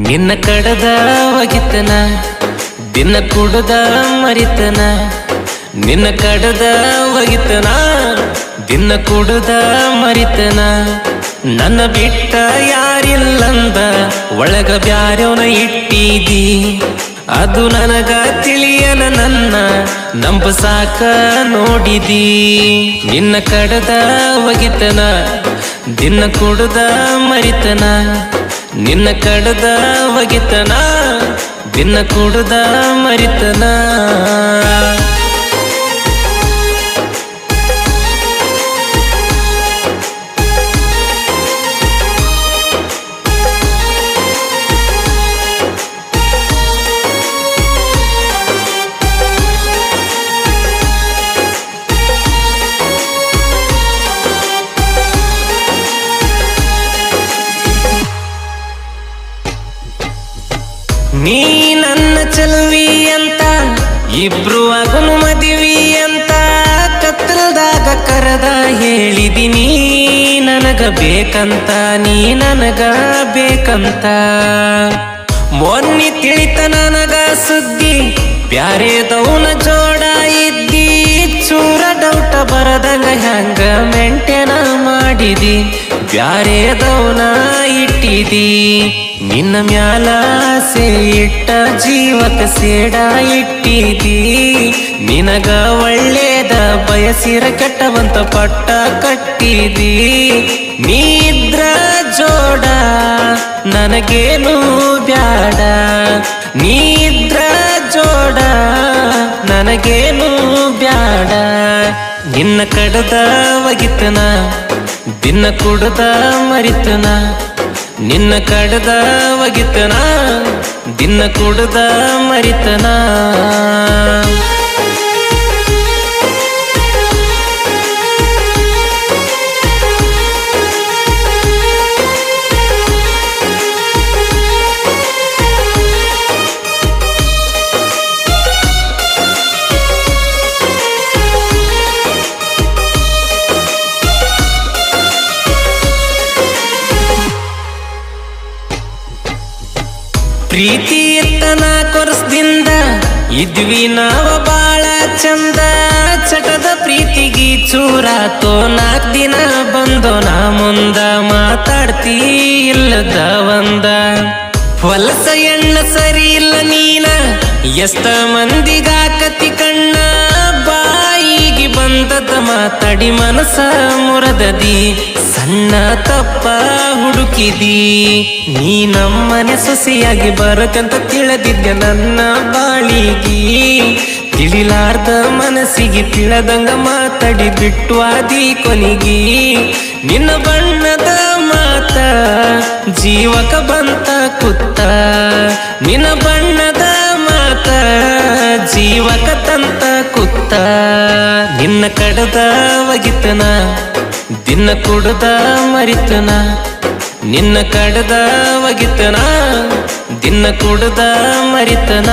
ನಿನ್ನ ಕಡದ ಒಗಿತನ ದಿನ ಕುಡದ ಮರಿತನ ನಿನ್ನ ಕಡದ ಒಗಿತನ ದಿನ ಕುಡದ ಮರಿತನ ನನ್ನ ಬಿಟ್ಟ ಯಾರಿಲ್ಲಂದ ಒಳಗ ಬ್ಯಾರ್ಯವನ ಇಟ್ಟಿದಿ ಅದು ನನಗ ತಿಳಿಯನ ನನ್ನ ನಂಬ ಸಾಕ ನೋಡಿದಿ ನಿನ್ನ ಕಡದ ಒಗಿತನ ದಿನ ಕುಡದ ಮರಿತನ ನಿನ್ನ ಕಡದ ಒಗಿತನ ದಿನ ಕುಡದ ಮರಿತನ ನೀ ನನ್ನ ಚಲುವಿ ಅಂತ ಇಬ್ರು ಆಗುನು ಮದುವಿ ಅಂತ ಕತ್ತಲ್ದಾಗ ಕರೆದ ಹೇಳಿದಿನಿ ನನಗ ಬೇಕಂತ ನೀ ನನಗ ಬೇಕಂತ ಮೊನ್ನೆ ತಿಳಿತ ನನಗ ಸುದ್ದಿ ಬ್ಯಾರೆದವನ ಜೋಡ ಇದ್ದಿ ಚೂರ ಡೌಟ ಬರದಂಗ ಹ್ಯಾಂಗ ಮೆಂಟೇನ ಮಾಡಿದಿ ಬ್ಯಾರೆದವನ ಇಟ್ಟಿದಿ ನಿನ್ನ ಮ್ಯಾಲ ಆಸೆ ಇಟ್ಟ ಜೀವಕ ಸೇಡ ಇಟ್ಟಿದಿ ನಿನಗ ಒಳ್ಳೇದ ಬಯಸಿರ ಕೆಟ್ಟವಂತ ಪಟ್ಟ ಕಟ್ಟಿದಿ ನೀ ಇದ್ರ ಜೋಡ ನನಗೇನು ಬ್ಯಾಡ ನೀ ಇದ್ರ ಜೋಡ ನನಗೇನು ಬ್ಯಾಡ ನಿನ್ನ ಕಡದ ಒಗಿತನ ದಿನ ಕುಡದ ಮರಿತನ ನಿನ್ನ ಕಡದ ಒಗಿತನ ದಿನ ಕುಡದ ಮರಿತನ ಪ್ರೀತಿ ಇತ್ತನ ಕೊರಸದಿಂದ ಇದ್ವಿ ನಾವ ಬಾಳ ಚಂದ ಚಟದ ಪ್ರೀತಿಗಿ ಚೂರಾತೋ 4 ದಿನ ಬಂದೋ ನಾ ಮುಂದ ಮಾತಾಡ್ತೀ ಇಲ್ಲದ ಒಂದ ಹೊಲಸ ಎಣ್ಣ ಸರಿ ಇಲ್ಲ ನೀನ ಎಷ್ಟ ಮಂದಿಗಾಕತಿ ಕಣ್ಣ ಬಾಯಿಗೆ ಬಂದದ ಮಾತಾಡಿ ಮನಸ ಮುರದದಿ ಸಣ್ಣ ತಪ್ಪ ಹುಡುಕಿದಿ ನೀ ನಮ್ಮನೆ ಸೊಸೆಯಾಗಿ ಬರಕಂತ ತಿಳಿದಿದ್ದೆ ನನ್ನ ಬಾಳಿಗಿ ತಿಳಿಲಾರ್ದ ಮನಸ್ಸಿಗೆ ತಿಳದಂಗ ಮಾತಾಡಿ ಬಿಟ್ಟು ಆದಿ ಕೊನಿಗಿ ನಿನ್ನ ಬಣ್ಣದ ಮಾತ ಜೀವಕ ಬಂತ ಕುತ್ತ ನಿನ್ನ ಬಣ್ಣದ ಮಾತ ಜೀವಕ ತಂತ ಕುತ್ತ ನಿನ್ನ ಕಡದ ಒಗಿತನ ದಿನ ಕುಡದ ಮರಿತನ ನಿನ್ನ ಕಡದ ಒಗಿತನ ದಿನ ಕುಡದ ಮರಿತನ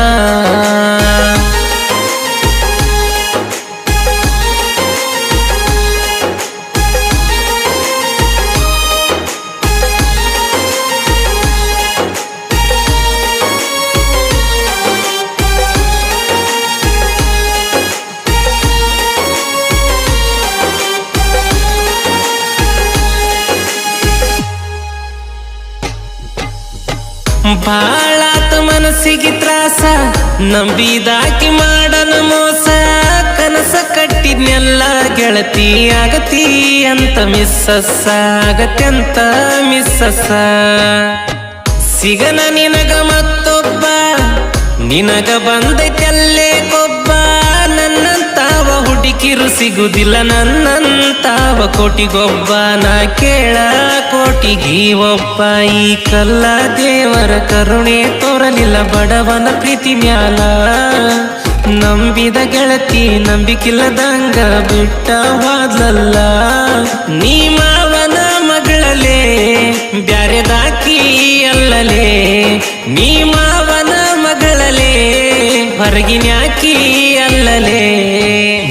ಬಾಳಾತ ಮನಸ್ಸಿಗೆ ತ್ರಾಸ ನಂಬಿದಾಕಿ ಮಾಡನ ಮೋಸ ಕನಸ ಕಟ್ಟಿದ್ನೆಲ್ಲ ಗೆಳತಿ ಆಗತಿ ಅಂತ ಮಿಸ್ಸಸ್ಸ ಆಗತ್ಯಂತ ಮಿಸ್ಸಸ್ಸ ಸಿಗನ ನಿನಗ ಮತ್ತೊಬ್ಬ ನಿನಗ ಬಂದೈತೆಲ್ಲೇ ಕೊಬ್ಬ ನನ್ನಂತಾವ ಹುಡುಕಿರು ಸಿಗುದಿಲ್ಲ ನನ್ನಂತಾವ ಕೋಟಿಗೊಬ್ಬ ನಾ ಕೇಳ ಕೋಟಿಗಿ ಒಬ್ಬ ಈ ಕಲ್ಲ ದೇವರ ಕರುಣೆ ತೋರಲಿಲ್ಲ ಬಡವನ ಪ್ರೀತಿ ಮ್ಯಾಲ ನಂಬಿದ ಗೆಳತಿ ನಂಬಿಕಿಲ್ಲದಂಗ ಬಿಟ್ಟ ಹೋದ್ಲಲ್ಲ ನೀ ಮಾವನ ಮಗಳಲೇ ಬ್ಯಾರೆದಾಕಿ ಅಲ್ಲಲೇ ನೀ ಮಾವನ ಮಗಳಲೇ ಹೊರಗಿನ್ಯಾಕಿ ಅಲ್ಲಲೇ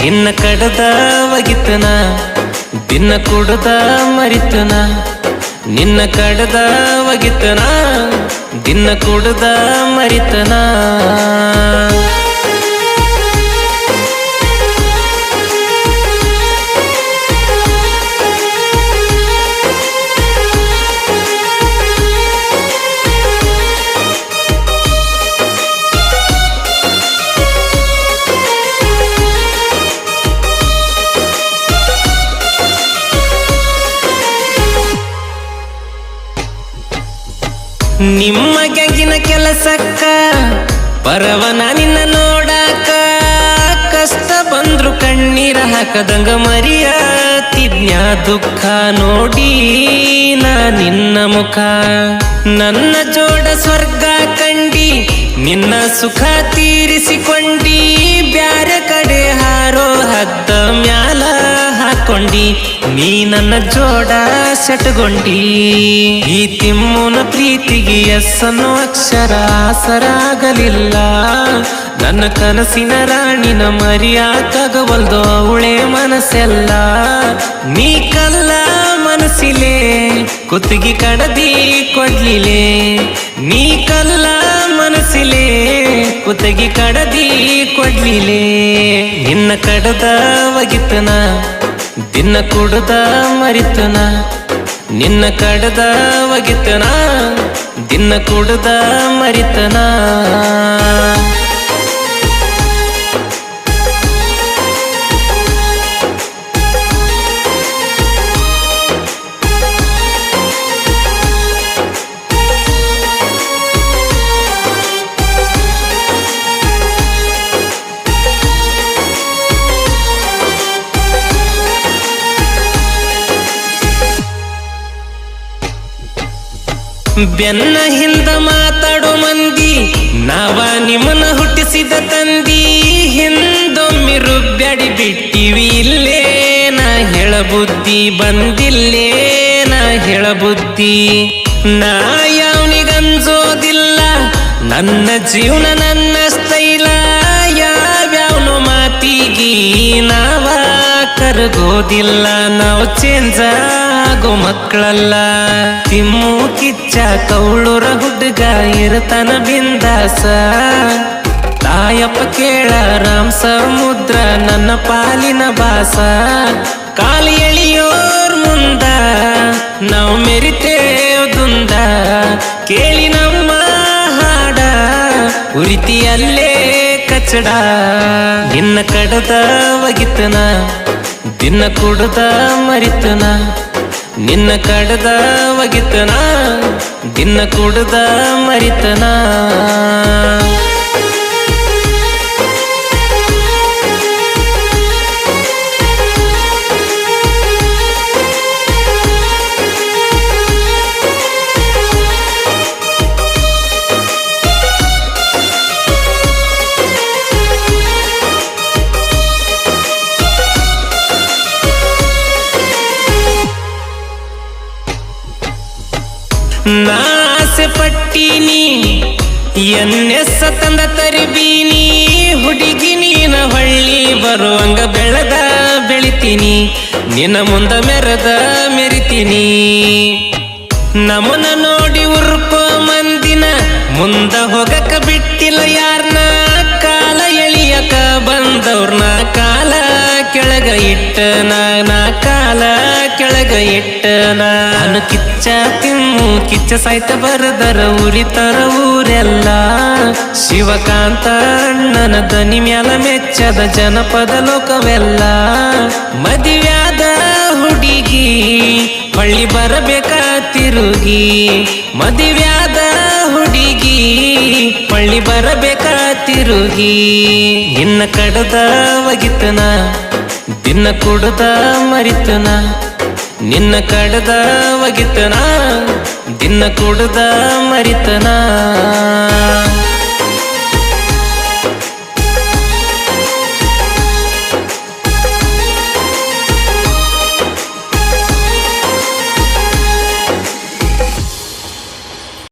ನಿನ್ನ ಕಡದ ಒಗಿತನ ದಿನ ಕುಡದ ಮರಿತನ ನಿನ್ನ ಕಡದ ಒಗಿತನ ದಿನ ಕುಡ್ದ ಮರಿತನ. ನಿಮ್ಮ ಗ್ಯಾಂಗಿನ ಕೆಲಸಕ್ಕ ಪರವನ ನಿನ್ನ ನೋಡಾಕ, ಕಷ್ಟ ಬಂದ್ರು ಕಣ್ಣೀರ ಹಾಕದಂಗ ಮರಿಯಾತಿದ್ನ್ಯ ದುಃಖ ನೋಡಿ ನಾ ನಿನ್ನ ಮುಖ. ನನ್ನ ಜೋಡ ಸ್ವರ್ಗ ಕಂಡಿ ನಿನ್ನ ಸುಖ ತೀರಿಸಿಕೊಂಡಿ, ಬ್ಯಾರೆ ಕಡೆ ಹಾರೋ ಹದ್ದ ಮ್ಯಾಲ ಹಾಕೊಂಡಿ, ನೀ ನನ್ನ ಜೋಡ ಸೆಟಗೊಂಡಿ. ಈ ತಿಮ್ಮನ ಪ್ರೀತಿಗೆ ಎಸ್ಸನ್ನು ಅಕ್ಷರ ಆಸರಾಗಲಿಲ್ಲ, ನನ್ನ ಕನಸಿನ ರಾಣಿನ ಮರಿಯಾಕಾಗವಲ್ದು ಅವಳೆ ಮನಸ್ಸೆಲ್ಲ. ನೀ ಕಲ್ಲ ಮನಸ್ಸಿಲೆ ಕುತ್ತಿಗೆ ಕಡದಿ ಕೊಡ್ಲಿಲೆ, ನೀ ಕಲ್ಲ ಮನಸ್ಸಿಲೆ ಕುತ್ತಿಗೆ ಕಡದಿ ಕೊಡ್ಲಿಲೆ. ನಿನ್ನ ಕಡದ ಒಗಿತನ ದಿನ ಕುಡ್ದ ಮರಿತನ, ನಿನ್ನ ಕಡದ ಒಗಿತನ ದಿನ ಕುಡ್ದ ಮರಿತನ. ಬೆನ್ನ ಹಿಂದ ಮಾತಾಡೋ ಮಂದಿ ನಾವ ನಿಮ್ಮನ್ನ ಹುಟ್ಟಿಸಿದ ತಂದಿ, ಹಿಂದೊಮ್ಮೆ ರುಬ್ಬ್ಯಾಡಿ ಬಿಟ್ಟಿವಿ ಇಲ್ಲೇ ನಾ ಹೇಳ ಬುದ್ಧಿ ಬಂದಿಲ್ಲೇ ನಾ ಹೇಳ ಬುದ್ಧಿ. ನಾ ಯಾವನಿಗಂಜೋದಿಲ್ಲ ನನ್ನ ಜೀವನ ನನ್ನ ಸ್ಟೈಲ, ಯಾವ್ಯಾವನು ಮಾತಿಗಿ ನಾವ ಕರಗೋದಿಲ್ಲ, ನಾವು ಚೇಂಜ್ ಆಗೋ ಮಕ್ಕಳಲ್ಲ. ತಿಮ್ಮು ಕಿಚ್ಚ ಕೌಳೂರ ಹುಡುಗ ಇರ್ತಾನ ಬಿಂದಾಸ, ತಾಯಪ್ಪ ಕೇಳ ರಾಮ್ ಸಮುದ್ರ ನನ್ನ ಪಾಲಿನ ಬಾಸ. ಕಾಲು ಎಳಿಯೋರ್ ಮುಂದ ನಾವು ಮೆರಿತೇವುದುಂದ, ಕೇಳಿ ನಮ್ಮ ಹಾಡ ಉರಿತಿಯಲ್ಲೇ ಕಚಡ. ನಿನ್ನ ಕಡದ ಒಗಿತನ ದಿನ ಕುಡ್ದ ಮರಿತನ, ನಿನ್ನ ಕಡದ ಒಗಿತನ ದಿನ ಕುಡ್ದ ಮರಿತನ. ನಾಸೆ ಪಟ್ಟೀನಿ ಎನ್ನೆಸ್ಸ ತಂದ ತರಿಬೀನಿ, ಹುಡುಗಿ ನೀನ ಹೊಳ್ಳಿ ಬರುವಂಗ ಬೆಳೆದ ಬೆಳಿತೀನಿ, ನಿನ್ನ ಮುಂದ ಮೆರೆದ ಮೆರಿತೀನಿ. ನಮ್ಮನ್ನ ನೋಡಿ ಉರ್ಕೋ ಮಂದಿನ ಮುಂದ ಹೋಗಕ ಬಿಟ್ಟಿಲ್ಲ ಯಾರನ್ನ, ಕಾಲ ಎಳಿಯಕ ಬಂದವ್ರನ್ನ ಕಾಲ ಕೆಳಗ ಇಟ್ಟನ, ನಾ ಕಾಲ ಕೆಳಗ ಇಟ್ಟನ. ನಾನು ಕಿಚ್ಚ ತಿಮ್ಮು ಕಿಚ್ಚ ಸಾಯ್ತ ಬರದರ ಉರಿತರ ಊರೆಲ್ಲ, ಶಿವಕಾಂತ ಅಣ್ಣನ ದನಿ ಮ್ಯಾಲ ಮೆಚ್ಚದ ಜನಪದ ಲೋಕವೆಲ್ಲ. ಮದುವ್ಯಾದ ಹುಡುಗಿ ಹೊಳ್ಳಿ ಬರಬೇಕ ತಿರುಗಿ, ಮದುವ್ಯಾದ ಹುಡುಗಿ ಹೊಳ್ಳಿ ಬರಬೇಕ ತಿರುಗಿ. ನಿನ್ನ ಕಡದ ಒಗಿತನ ದಿನ ಕುಡ್ದ ಮರಿತನ, ನಿನ್ನ ಕಡದ ಒಗಿತನ ದಿನ ಕುಡ್ದ ಮರಿತನ.